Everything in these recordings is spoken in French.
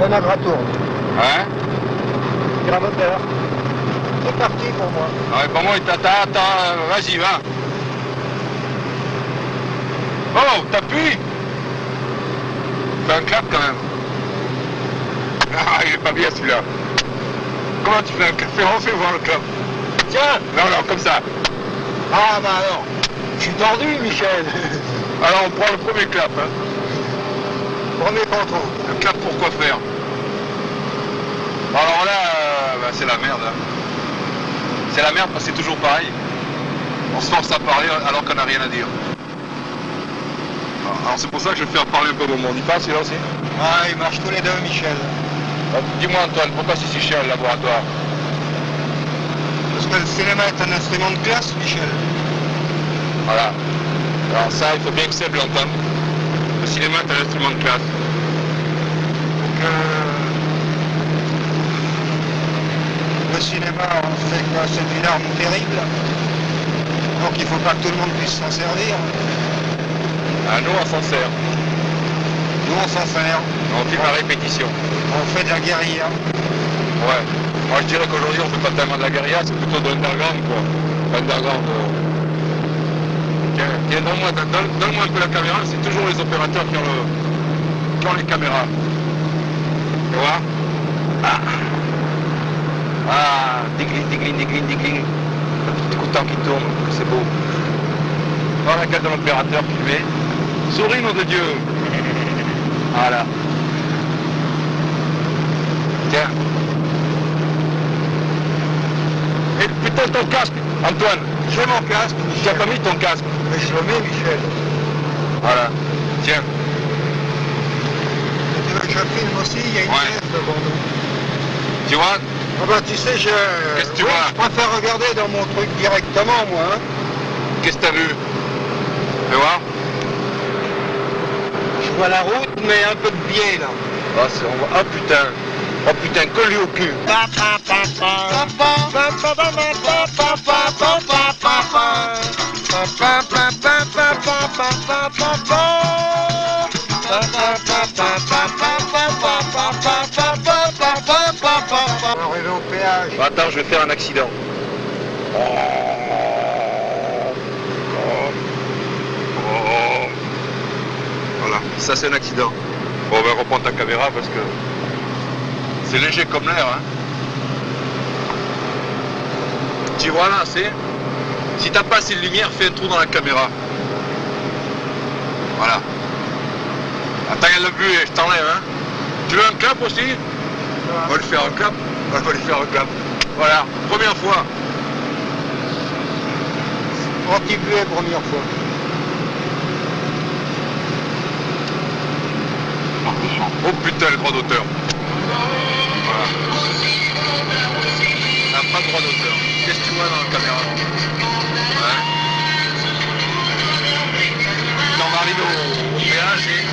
Tanagra tourne. Hein? Gramoteur. C'est parti pour moi. Ouais, pour moi, attends, vas-y, va. Oh, t'appuies. Fais un clap quand même. Ah, il est pas bien celui-là. Comment tu fais un clap? Fais voir le clap. Tiens. Non, non, comme ça. Ah bah alors. Je suis tordu, Michel. Alors on prend le premier clap. Hein. Premier contrôle. Le clap pour quoi faire? Alors là, bah, c'est la merde. Hein. C'est la merde parce que c'est toujours pareil. On se force à parler alors qu'on n'a rien à dire. Alors c'est pour ça que je vais faire parler un peu au monde. Il passe, celui-là aussi? Ah, ils marchent tous les deux, Michel. Dis-moi Antoine, pourquoi c'est si cher le laboratoire? Parce que le cinéma est un instrument de classe, Michel. Voilà. Alors ça, il faut bien que Seb l'entende. Le cinéma est un instrument de classe. Donc, le cinéma, on sait que c'est une arme terrible. Donc il ne faut pas que tout le monde puisse s'en servir. Ah, nous, on s'en sert. Nous, on s'en sert. On filme à répétition. On fait de la guérilla. Ouais. Moi, je dirais qu'aujourd'hui, on fait pas tellement de la guérilla, c'est plutôt de l'underground, quoi. Underground. Tiens, donne-moi un peu la caméra, c'est toujours les opérateurs qui ont les caméras. Tu vois? Ah, dégling. Un petit écouteur qui tourne, c'est beau. Dans la gueule de l'opérateur qui met. Souris, nom de Dieu. Voilà. Tiens. Et putain, ton casque, Antoine. J'ai mon casque, Tu n'as pas mis ton casque. mais je le mets, Michel. Voilà. Tiens. Tu veux que je filme aussi? Il y a une Ouais. pièce devant nous. Tu vois? Ah bah tu sais, Qu'est-ce que tu vois? je préfère regarder dans mon truc directement, moi. Hein. Qu'est-ce que t'as vu? Fais voir. Je vois la route, mais un peu de biais, là. Ah, oh putain. Oh putain, collé au cul. Arrivé au péage. Attends, je vais faire un accident. Voilà, ça c'est un accident. Bon, on va reprendre ta caméra parce que c'est léger comme l'air. Hein. Tu vois là, c'est... Si t'as pas assez de lumière, fais un trou dans la caméra. Voilà. Attends, il y a le but, je t'enlève. Hein. Tu veux un clap aussi? On va lui faire un clap. On va lui faire un clap. Voilà, première fois. Anti-buée, première fois. Oh putain, le droit d'auteur. Voilà. On n'a pas de droit d'auteur. Qu'est-ce que tu vois dans la caméra? Ouais. Quand on va arriver au péage et...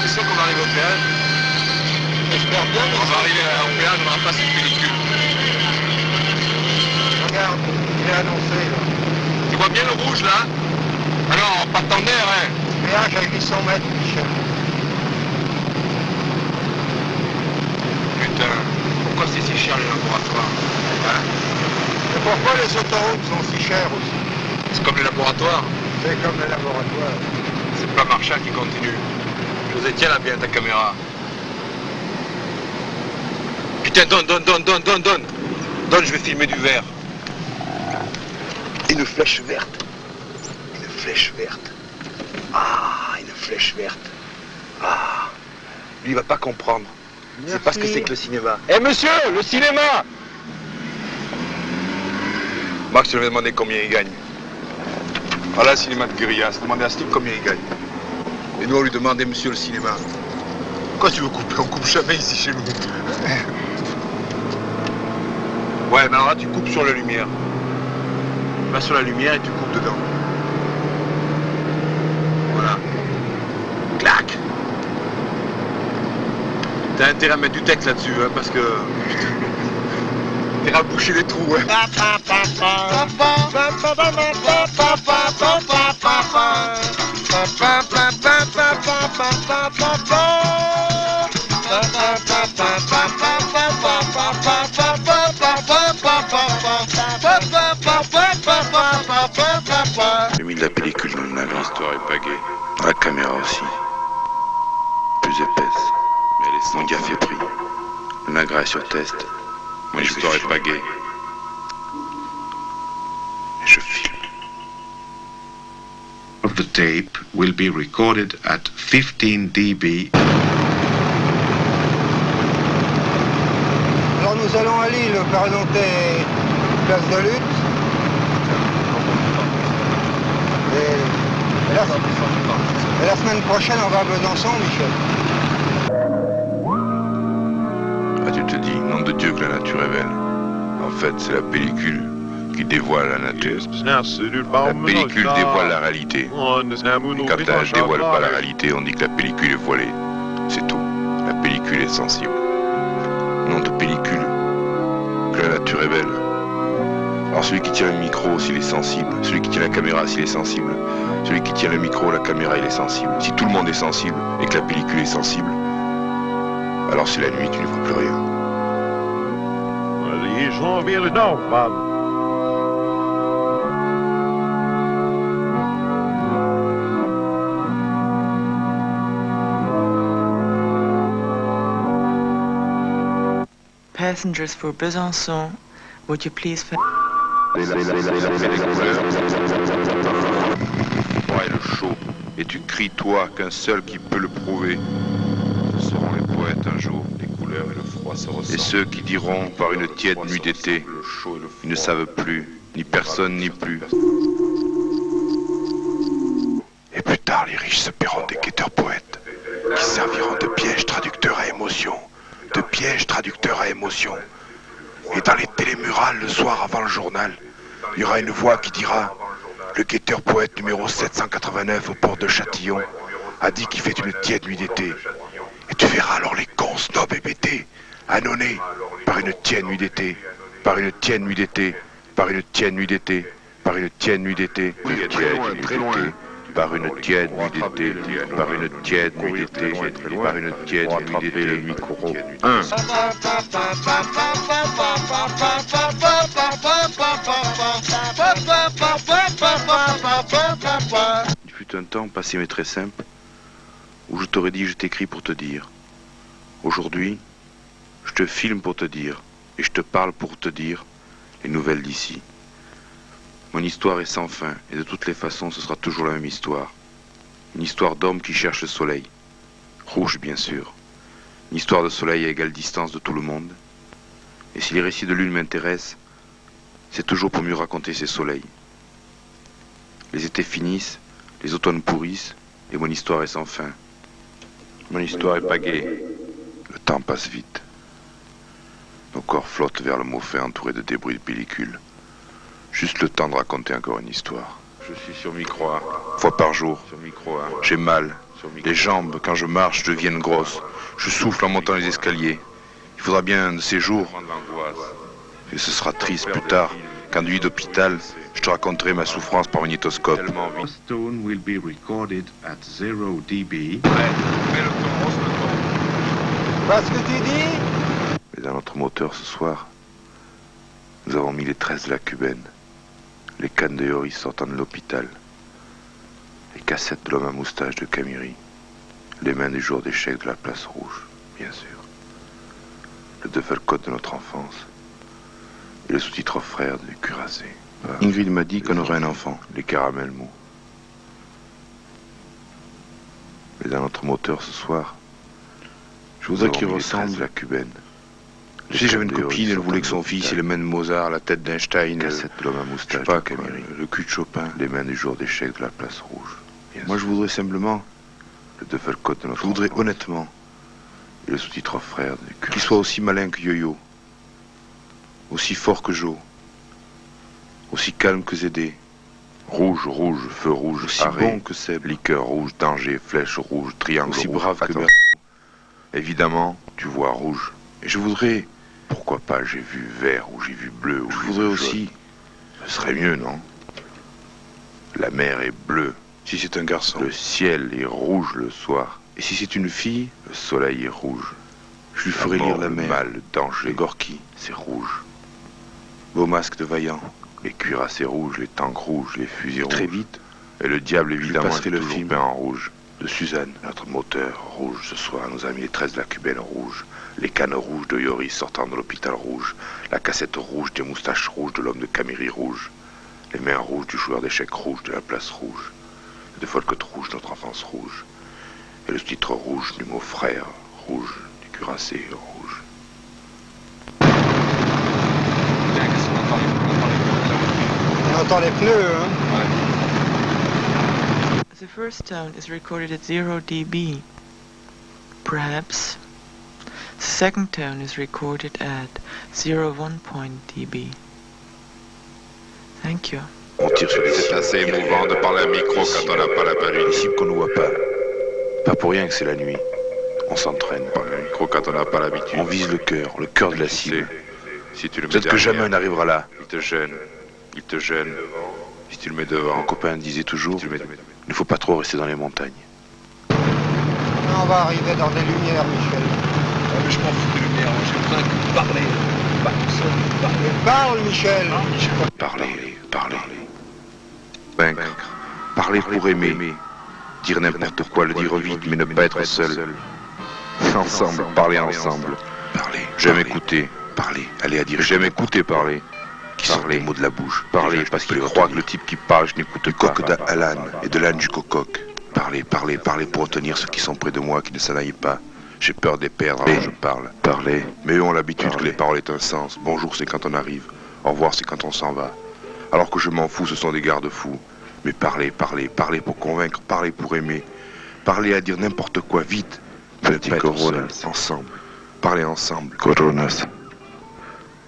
C'est sûr qu'on va arriver au péage. J'espère bien, mais On va arriver au péage, on va passer une pellicule. regarde, il est annoncé, là. Tu vois bien le rouge là? Alors, pas de temps d'air, hein? Péage à 800 mètres, Michel. Putain, pourquoi c'est si cher les laboratoires? Hein? Et pourquoi les autoroutes sont si chères aussi? C'est comme les laboratoires. C'est comme les laboratoires. C'est pas Marchal qui continue. José, tiens là bien ta caméra. Putain, donne. Donne, je vais filmer du vert. Une flèche verte. Une flèche verte. Ah, une flèche verte. Ah, lui il va pas comprendre. C'est pas ce que c'est que le cinéma. Eh monsieur, le cinéma! Max, je lui ai demandé combien il gagne. Voilà le cinéma de guérilla. C'est demandé à Steve combien il gagne. Et nous on lui demandait monsieur le cinéma. Pourquoi tu veux couper? On coupe jamais ici chez nous. Ouais, mais alors là tu coupes sur la lumière. Tu vas sur la lumière et tu coupes dedans. Voilà. Clac. T'as intérêt à mettre du texte là-dessus, hein, parce que... T'es à boucher les trous, hein. J'ai mis de la pellicule dans le navire. L'histoire est pas gaie. La caméra aussi. Plus épaisse. Mais mon gaffe est pris. Le nagra est sur test. Mon histoire est pas gaie. Et je filme. Of the tape will be recorded at 15 dB. Alors nous allons à Lille, pardonner place de lutte. Et la semaine prochaine, on va à Besançon, Michel. Ah, tu te dis, nom de Dieu que la nature est belle. En fait, c'est la pellicule qui dévoile la nature. La pellicule dévoile la réalité. Et quand elle dévoile pas la réalité, on dit que la pellicule est voilée. C'est tout. La pellicule est sensible. Nom de pellicule, que la nature est belle. Alors celui qui tient le micro, s'il est sensible. Celui qui tient la caméra, s'il est sensible. Celui qui tient le micro, la caméra, il est sensible. Si tout le monde est sensible et que la pellicule est sensible, alors c'est la nuit, tu ne vois plus rien. Les gens viennent non, Bob. Passengers for Besançon, would you please... Le froid et le chaud, et tu cries toi qu'un seul qui peut le prouver. Ce seront les poètes un jour, les couleurs et le froid se ressemblent. Et ceux qui diront par une tiède nuit d'été, ils ne savent plus, ni personne ni plus. Et plus tard, les riches se paieront des guetteurs poètes, qui serviront de pièges traducteurs à émotion, de pièges traducteurs à émotion. Et dans les télémurales, le soir avant le journal, il y aura une voix qui dira « Le guetteur poète numéro 789 au port de Châtillon a dit qu'il fait une tiède nuit d'été. » Et tu verras alors les cons, snobs et bêtés, annonnés par une tiède nuit d'été, par une tiède nuit d'été, par une tiède nuit d'été, par une tiède nuit d'été, très loin. Par une tiède nuit d'été, par une tiède nuit d'été, par une tiède nuit d'été, le micro 1. Il fut un temps passé mais très simple, où je t'aurais dit je t'écris pour te dire. Aujourd'hui, je te filme pour te dire, et je te parle pour te dire les nouvelles d'ici. Mon histoire est sans fin, et de toutes les façons, ce sera toujours la même histoire. Une histoire d'homme qui cherche le soleil. Rouge, bien sûr. Une histoire de soleil à égale distance de tout le monde. Et si les récits de l'une m'intéressent, c'est toujours pour mieux raconter ces soleils. Les étés finissent, les automnes pourrissent, et mon histoire est sans fin. Mon histoire est pas gaie. Le temps passe vite. Nos corps flottent vers le mot fait entouré de débris de pellicule. Juste le temps de raconter encore une histoire. Je suis sur micro 1, fois par jour. J'ai mal. Les jambes, quand je marche, deviennent grosses. Je souffle en montant les escaliers. Il faudra bien un de ces jours. Et ce sera triste plus tard, quand du lit d'hôpital, je te raconterai ma souffrance par magnétoscope. Stone will be recorded at 0 dB. Pas ce que tu dis? Mais dans notre moteur ce soir, nous avons mis les tresses de la cubaine, les cannes de Yoris sortant de l'hôpital, les cassettes de l'homme à moustache de Camiri, les mains du jour d'échec de la place rouge, bien sûr, le Duffelcoat de notre enfance, et le sous-titre frère du cuirassé. Ingrid m'a dit qu'on aurait un enfant, les caramels mous. Mais dans notre moteur ce soir, je voudrais qu'il ressemble à la cubaine. Tu sais, j'avais une copine, elle voulait que son fils ait les mains de Mozart, la tête d'Einstein, cassette de l'homme à moustache, le cul de Chopin, les mains du jour d'échec de la place rouge. Moi, je voudrais simplement le Duffelcoat de notre. Je voudrais honnêtement, et le sous-titre frère, qu'il soit aussi malin que Yo-Yo, aussi fort que Joe, aussi calme que Zédé. Rouge, rouge, feu rouge, aussi arrêt, bon que Seb, liqueur rouge, danger, flèche rouge, triangle aussi rouge, brave que Bertrand. Évidemment, tu vois rouge. Et je voudrais, pourquoi pas, j'ai vu vert ou j'ai vu bleu ou je voudrais aussi, ce serait mieux, non? La mer est bleue, Si c'est un garçon, le ciel est rouge le soir. Et si c'est une fille, le soleil est rouge. Je lui ferai lire la mer, le mal, le danger, le gorki, c'est rouge. Beau masque de vaillant, les cuirassés rouges, les tanks rouges, les fusils rouges. Très vite. Et le diable évidemment est le film peint en rouge. De Suzanne, notre moteur rouge ce soir, nos amis les 13 de la cubaine rouge, les cannes rouges de Yoris sortant de l'hôpital rouge, la cassette rouge des moustaches rouges de l'homme de Camiri rouge, les mains rouges du joueur d'échecs rouge de la place rouge, de Folket rouge, notre enfance rouge, et le titre rouge du mot frère rouge, du cuirassé rouge. On entend les pneus, hein. The first tone is recorded at 0 dB. Perhaps. The second tone is recorded at 0.1 dB. Thank you. On tire sur les C'est assez émouvant de parler à un micro quand on n'a pas la palue. les cibles qu'on ne voit pas. Pas pour rien que c'est la nuit. On s'entraîne. Parler à un micro quand on n'a pas l'habitude. On vise le cœur de la cible. Si tu le mets Peut-être que derrière, jamais on n'arrivera là. il te gêne. Il te gêne. Si tu le mets devant, Mon copain disait toujours, si tu le mets il ne faut pas trop rester dans les montagnes. On va arriver dans des lumières, Michel. Mais je m'en fous des lumières, moi j'ai besoin que de parler. Pas tout seul, parler. Parle, Michel. Parler. Vaincre. Parler pour aimer. Dire n'importe quoi, le dire vite, mais ne pas être seul. Ensemble, parler ensemble. Parler. J'aime écouter. Parler. Aller à dire. J'aime écouter parler. Qui sortent les mots de la bouche. Parler parce qu'il croit que le type qui parle, je n'écoute pas. Du coq d'Alan et de l'âne du coq. Parler pour retenir ceux qui sont près de moi, qui ne s'en aillent pas. J'ai peur de les perdre alors je parle. Parler. Mais eux ont l'habitude que les paroles aient un sens. Bonjour, c'est quand on arrive. Au revoir, c'est quand on s'en va. Alors que je m'en fous, ce sont des garde-fous. Mais parler pour convaincre, parler pour aimer. Parler à dire n'importe quoi, vite. Petit Coronas, ensemble. Parler ensemble. Coronas.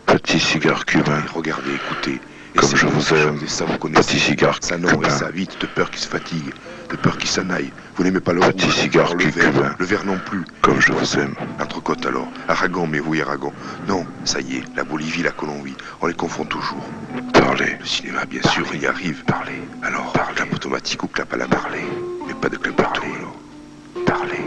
Petit cigare cubain. Regardez, écoutez. Comme je vous aime. Ça, vous connaissez. Petit cigare cubain. Ça non, et ça vite, de peur qu'il se fatigue, de peur qu'il s'en aille. Vous n'aimez pas le rouge. Petit cigare cubain. Le vert non plus. Comme je vous aime. L'entrecôte alors. Aragon, mais oui, Aragon. Non, ça y est, la Bolivie, la Colombie, on les confond toujours. Parler. Le cinéma, bien sûr, il y arrive. Parler. Alors, clap automatique ou clap à la parler. Mais pas de clap partout, alors. Parler.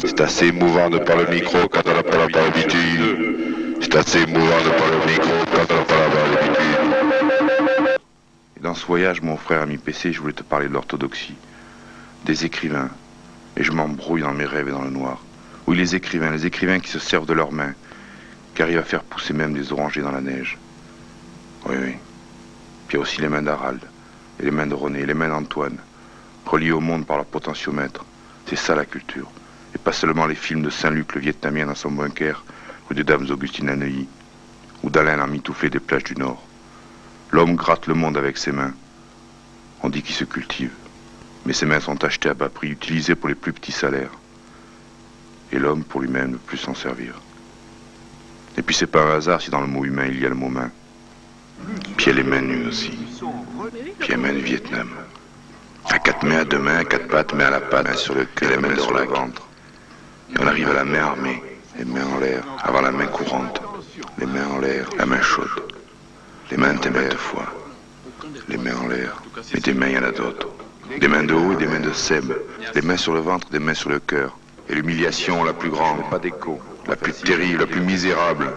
C'est assez émouvant de parler au micro quand on n'a pas l'habitude. C'est assez émouvant de parler au micro quand on n'a pas l'habitude. Et dans ce voyage, mon frère a mis PC, je voulais te parler de l'orthodoxie. Des écrivains. Et je m'embrouille dans mes rêves et dans le noir. Oui, les écrivains qui se servent de leurs mains, qui arrivent à faire pousser même des orangers dans la neige. Oui. Puis il y a aussi les mains d'Harald, et les mains de René, et les mains d'Antoine, reliées au monde par leur potentiomètre. C'est ça la culture. Et pas seulement les films de Saint-Luc le Vietnamien dans son bunker, ou des Dames Augustines à Neuilly, ou d'Alain l'emmitouflé des plages du Nord. L'homme gratte le monde avec ses mains. On dit qu'il se cultive. Mais ses mains sont achetées à bas prix, utilisées pour les plus petits salaires. Et l'homme, pour lui-même, ne plus s'en servir. Et puis c'est pas un hasard si dans le mot humain il y a le mot main. Puis il y a les mains nues aussi. Puis il y a les mains du Vietnam. À quatre mains, à deux mains, à quatre pattes, mains à la patte, mains sur le cœur, les mains sur le ventre. Et on arrive à la main armée, les mains en l'air, avant la main courante. Les mains en l'air, la main chaude. Les mains de maintes fois. Les mains en l'air, mais des mains il y en a d'autres. Des mains de haut et des mains de sèbe. Des mains sur le ventre, des mains sur le cœur. Et l'humiliation la plus grande, pas d'écho, la plus terrible, la plus misérable.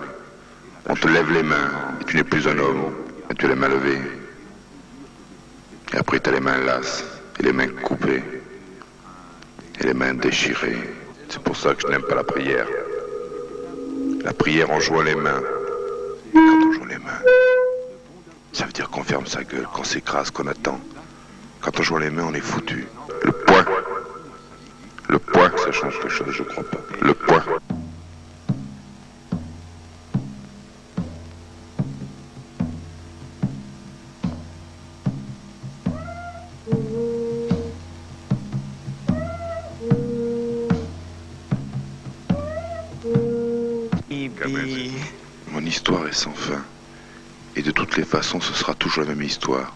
On te lève les mains, et tu n'es plus un homme, et tu as les mains levées. Et après tu as les mains lasses, et les mains coupées, et les mains déchirées. C'est pour ça que je n'aime pas la prière. La prière, on joue les mains. Et quand on joue les mains, ça veut dire qu'on ferme sa gueule, qu'on s'écrase, qu'on attend. Quand on joue les mains, on est foutu. Le poing, ça change quelque chose, je crois pas. Le poing. Mon histoire est sans fin. Et de toutes les façons, ce sera toujours la même histoire.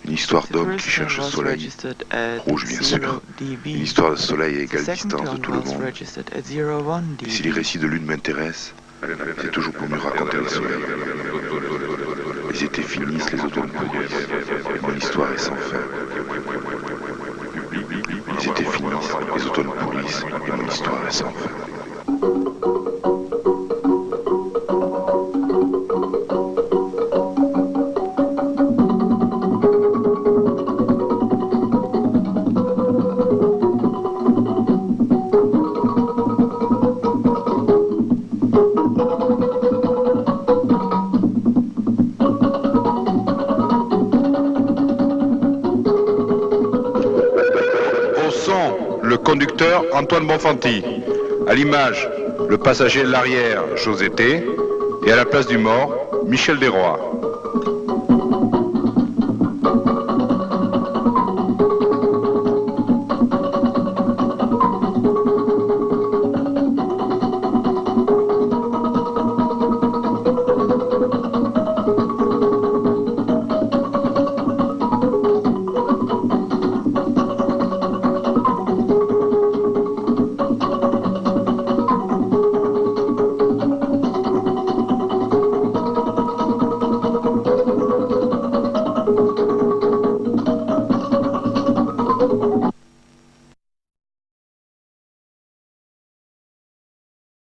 Une histoire The d'homme first qui tone cherche le was soleil, registered at rouge bien 0 sûr. dB. Une histoire de soleil à The égale second distance de tone tout le was monde. registered at 0.1 Et si les dB. récits de l'une m'intéressent, c'est toujours pour mieux raconter le soleil. Les étés finissent, les automnes pourrissent, et mon histoire est sans fin. Les étés finissent, les automnes pourrissent, et mon histoire est sans fin. Le conducteur Antoine Bonfanti. À l'image, le passager de l'arrière José T. Et à la place du mort, Michel Desrois.